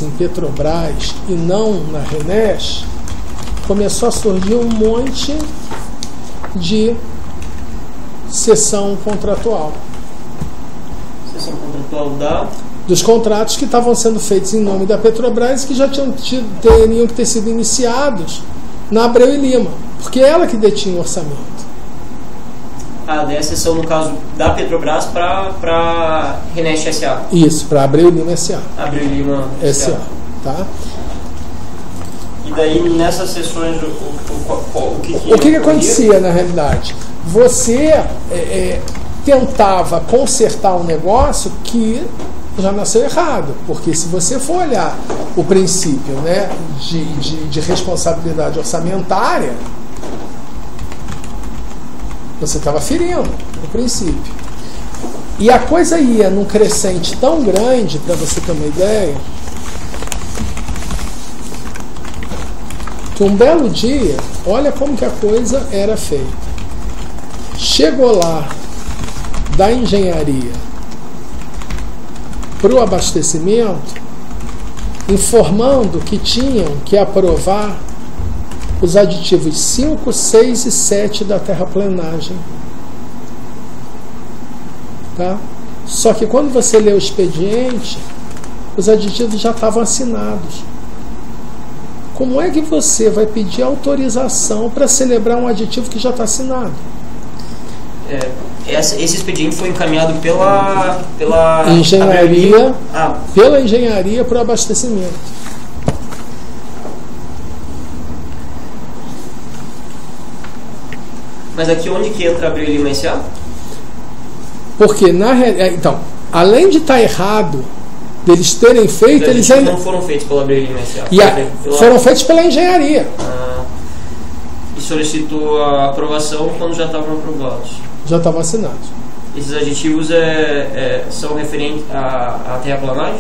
em Petrobras e não na RENESC, começou a surgir um monte de cessão contratual. Cessão contratual dos contratos que estavam sendo feitos em nome da Petrobras e que já teriam que ter sido iniciados na Abreu e Lima, porque é ela que detinha o orçamento. Daí a cessão, no caso, da Petrobras para RENESC S.A. Isso, para Abreu e Lima S.A. Abreu e Lima S.A. Tá? E daí, nessas sessões, o que acontecia, na realidade? Você tentava consertar um negócio que já nasceu errado, porque se você for olhar o princípio, né, de responsabilidade orçamentária, você estava ferindo o princípio. E a coisa ia num crescente tão grande, para você ter uma ideia, que um belo dia, olha como que a coisa era feita. Chegou lá da engenharia para o abastecimento, informando que tinham que aprovar os aditivos 5, 6 e 7 da terraplenagem. Tá? Só que quando você lê o expediente, os aditivos já estavam assinados. Como é que você vai pedir autorização para celebrar um aditivo que já está assinado? Esse expediente foi encaminhado pela engenharia, pela engenharia para o abastecimento. Mas aqui onde que entra Abreu e Lima S.A.? Porque, então, além de estar errado deles terem feito, eles ainda não foram feitos pela Abreu e Lima S.A. Foram feitos pela engenharia. E solicitou a aprovação quando já estavam aprovados. Já estavam assinados. Esses aditivos são referentes à terraplanagem?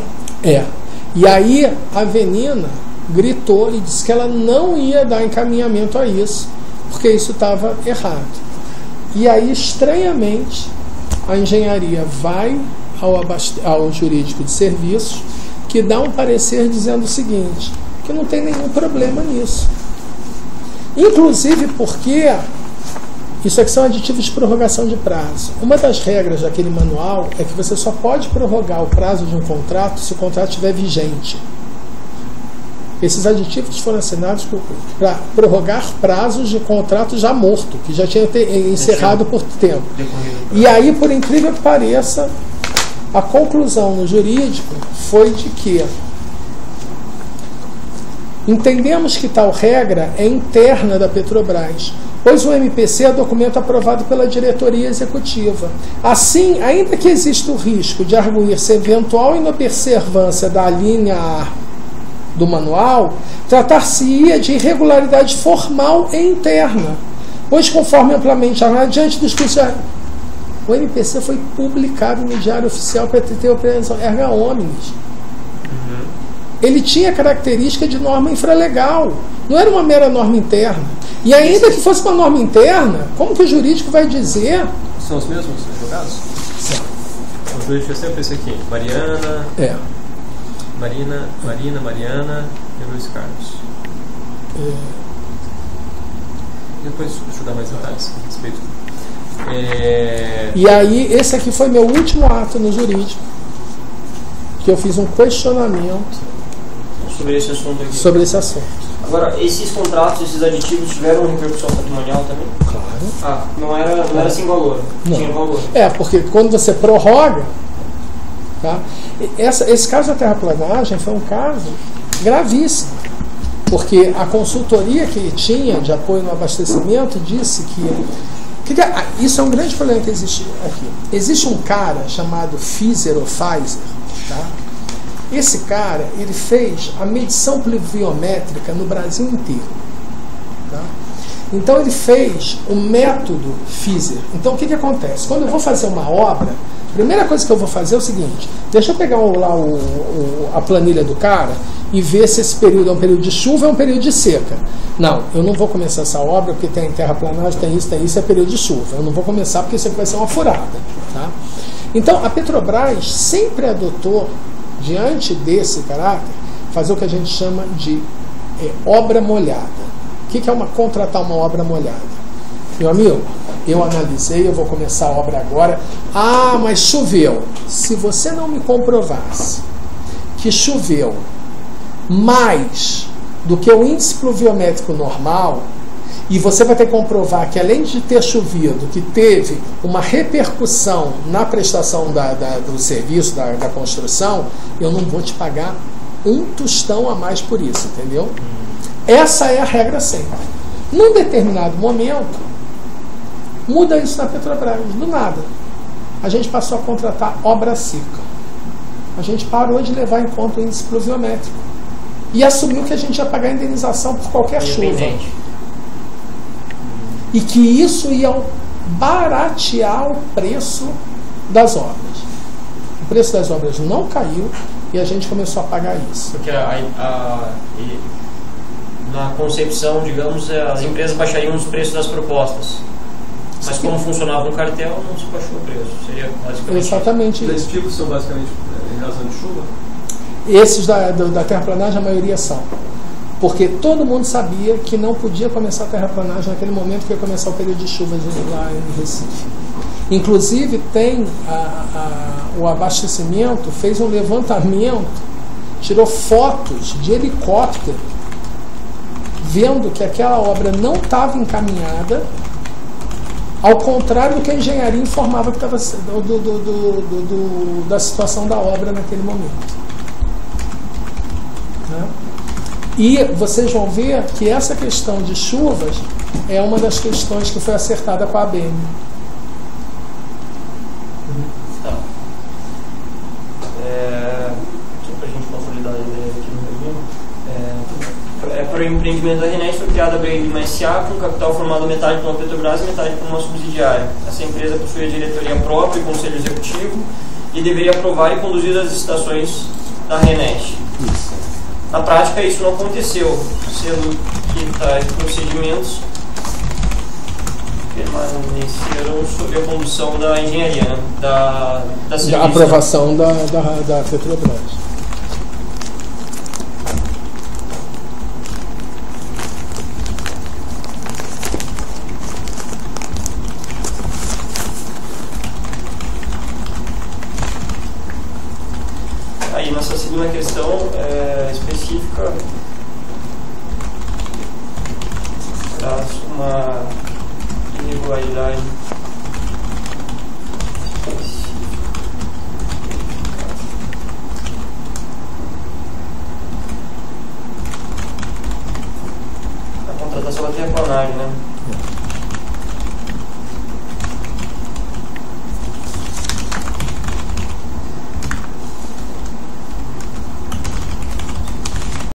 E aí a Avenina gritou e disse que ela não ia dar encaminhamento a isso, porque isso estava errado. E aí, estranhamente, a engenharia vai ao jurídico de serviços, que dá um parecer dizendo o seguinte, que não tem nenhum problema nisso. Inclusive porque isso aqui são aditivos de prorrogação de prazo. Uma das regras daquele manual é que você só pode prorrogar o prazo de um contrato se o contrato estiver vigente. Esses aditivos foram assinados para prorrogar prazos de contrato já morto, que já tinha encerrado por tempo. E aí, por incrível que pareça, a conclusão no jurídico foi de que entendemos que tal regra é interna da Petrobras, pois o MPC é documento aprovado pela diretoria executiva. Assim, ainda que exista o risco de arguir-se eventual inobservância da linha A do manual, tratar-se-ia de irregularidade formal e interna, pois conforme amplamente diante dos cursos, o MPC foi publicado no Diário Oficial para ter operação erga omnes. Ele tinha característica de norma infralegal, não era uma mera norma interna. E ainda que fosse uma norma interna, como que o jurídico vai dizer? São os mesmos advogados? Sim. O jurídico é sempre esse aqui, Mariana... Mariana e Luiz Carlos. Depois deixa eu dar mais detalhes a respeito. E aí, esse aqui foi meu último ato no jurídico, que eu fiz um questionamento sobre esse assunto aqui. Sobre esse assunto. Agora, esses contratos, esses aditivos tiveram repercussão patrimonial também? Claro. Não era sem valor, não. Tinha valor. Porque quando você prorroga, tá? Esse caso da terraplanagem foi um caso gravíssimo, porque a consultoria que tinha de apoio no abastecimento disse que isso é um grande problema que existe aqui. Existe um cara chamado Pfizer ou Pfizer, tá? Esse cara, ele fez a medição pluviométrica no Brasil inteiro, tá? Então ele fez o método Pfizer. Então o que acontece? Quando eu vou fazer uma obra, a primeira coisa que eu vou fazer é o seguinte: deixa eu pegar a planilha do cara e ver se esse período é um período de chuva ou é um período de seca. Não, eu não vou começar essa obra porque tem terraplanagem, tem isso, é período de chuva. Eu não vou começar porque isso aqui vai ser uma furada, tá? Então a Petrobras sempre adotou, diante desse caráter, fazer o que a gente chama de obra molhada. O que é contratar uma obra molhada? Meu amigo, eu analisei, eu vou começar a obra agora. Ah, mas choveu. Se você não me comprovasse que choveu mais do que o índice pluviométrico normal, e você vai ter que comprovar que, além de ter chovido, que teve uma repercussão na prestação do serviço, da construção, eu não vou te pagar um tostão a mais por isso, entendeu? Essa é a regra sempre. Num determinado momento, muda isso na Petrobras, do nada. A gente passou a contratar obra seca. A gente parou de levar em conta o índice pluviométrico e assumiu que a gente ia pagar indenização por qualquer chuva. E que isso ia baratear o preço das obras. O preço das obras não caiu e a gente começou a pagar isso. Porque na concepção, digamos, as empresas baixariam os preços das propostas. Mas como funcionava um cartel, não se baixou o preço. Seria basicamente exatamente isso. Esses tipos são basicamente em razão de chuva? Esses da terraplanagem, a maioria são. Porque todo mundo sabia que não podia começar a terraplanagem naquele momento que ia começar o período de chuvas lá em Recife. Inclusive, tem o abastecimento, fez um levantamento, tirou fotos de helicóptero, vendo que aquela obra não estava encaminhada, ao contrário do que a engenharia informava que estava da situação da obra naquele momento. Né? E vocês vão ver que essa questão de chuvas é uma das questões que foi acertada com a ABM. Tá. Só para a gente consolidar a ideia aqui no resumo. Para o empreendimento da ReNet foi criada a BM+SA com capital formado metade pela Petrobras e metade por uma subsidiária. Essa empresa possui a diretoria própria e conselho executivo e deveria aprovar e conduzir as licitações da ReNet. Isso. Na prática, isso não aconteceu, sendo que tais procedimentos permaneceram sob a condução da engenharia, né? da aprovação da Petrobras. Aí, nossa segunda questão específica traz uma irregularidade específica. A contratação da terraplanagem, né?